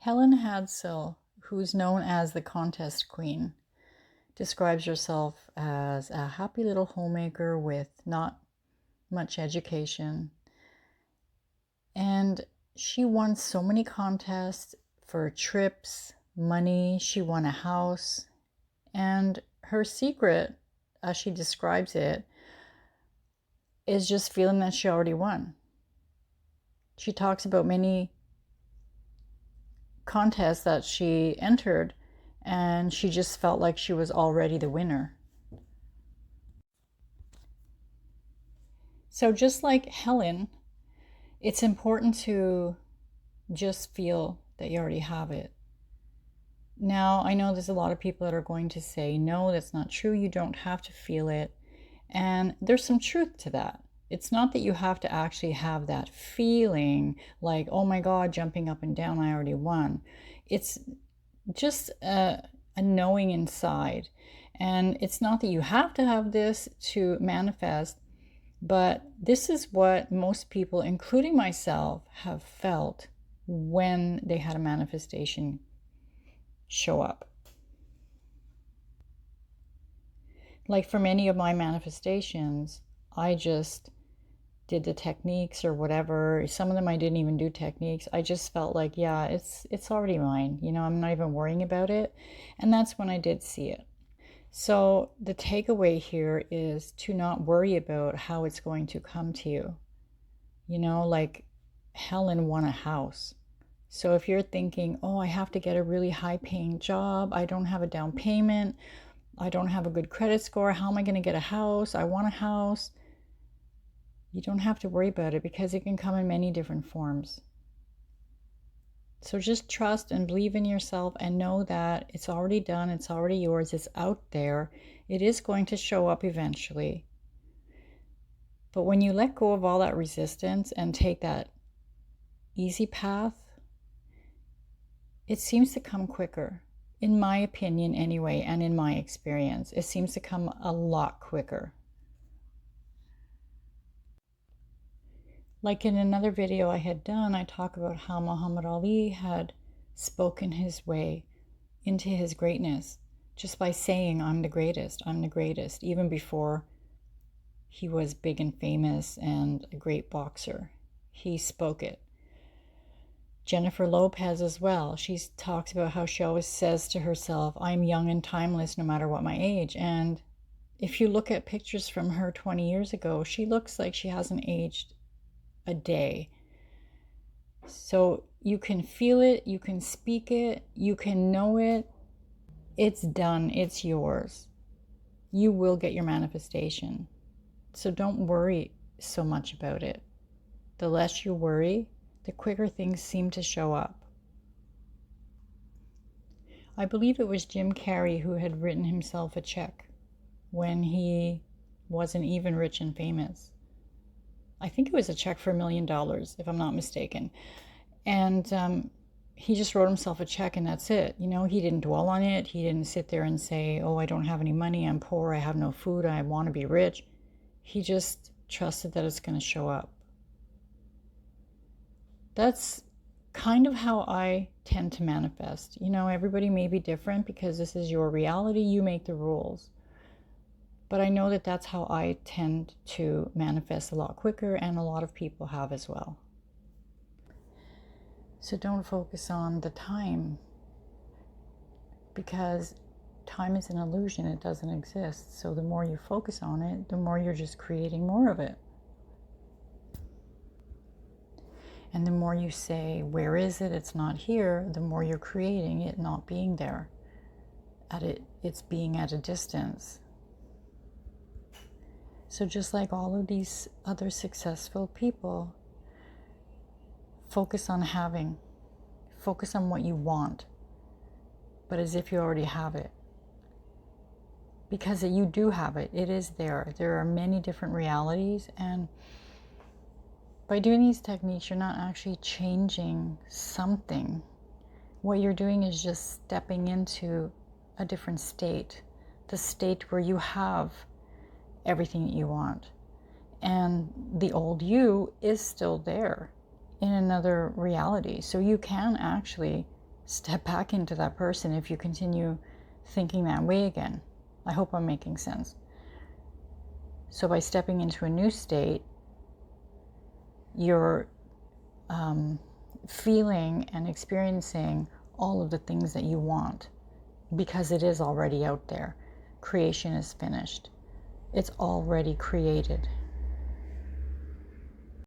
Helen Hadsell, who's known as the contest queen, describes herself as a happy little homemaker with not much education. And she won so many contests for trips, money. She won a house. And her secret, as she describes it, is just feeling that she already won. She talks about many contests that she entered, and she just felt like she was already the winner. So just like Helen, it's important to just feel that you already have it. Now, I know there's a lot of people that are going to say, no, that's not true. You don't have to feel it. And there's some truth to that. It's not that you have to actually have that feeling like, oh my God, jumping up and down, I already won. It's just a knowing inside. And it's not that you have to have this to manifest, but this is what most people, including myself, have felt when they had a manifestation show up. Like for many of my manifestations, I just did the techniques or whatever. Some of them I didn't even do techniques. I just felt like, yeah, it's already mine. You know, I'm not even worrying about it. And that's when I did see it. So the takeaway here is to not worry about how it's going to come to you. You know, like Helen won a house. So if you're thinking, oh, I have to get a really high paying job, I don't have a down payment, I don't have a good credit score, how am I going to get a house? I want a house. You don't have to worry about it because it can come in many different forms. So just trust and believe in yourself and know that it's already done, it's already yours, it's out there. It is going to show up eventually. But when you let go of all that resistance and take that easy path, it seems to come quicker. In my opinion anyway, and in my experience, it seems to come a lot quicker. Like in another video I had done, I talk about how Muhammad Ali had spoken his way into his greatness just by saying, I'm the greatest, even before he was big and famous and a great boxer. He spoke it. Jennifer Lopez as well. She talks about how she always says to herself, I'm young and timeless no matter what my age. And if you look at pictures from her 20 years ago, she looks like she hasn't aged a day. So you can feel it, you can speak it, you can know it. It's done, it's yours. You will get your manifestation. So don't worry so much about it. The less you worry, the quicker things seem to show up. I believe it was Jim Carrey who had written himself a check when he wasn't even rich and famous. I think it was a check for $1 million, if I'm not mistaken. And he just wrote himself a check and that's it. You know, he didn't dwell on it. He didn't sit there and say, oh, I don't have any money, I'm poor, I have no food, I want to be rich. He just trusted that it's going to show up. That's kind of how I tend to manifest. You know, everybody may be different because this is your reality. You make the rules. But I know that that's how I tend to manifest a lot quicker, and a lot of people have as well. So don't focus on the time, because time is an illusion. It doesn't exist. So the more you focus on it, the more you're just creating more of it. And the more you say, where is it? It's not here. The more you're creating it not being there. It's being at a distance. So just like all of these other successful people, focus on having. Focus on what you want, but as if you already have it. Because you do have it. It is there. There are many different realities, and by doing these techniques, you're not actually changing something. What you're doing is just stepping into a different state, the state where you have everything that you want. And the old you is still there in another reality. So you can actually step back into that person if you continue thinking that way again. I hope I'm making sense. So by stepping into a new state, you're feeling and experiencing all of the things that you want, because it is already out there. Creation is finished. It's already created.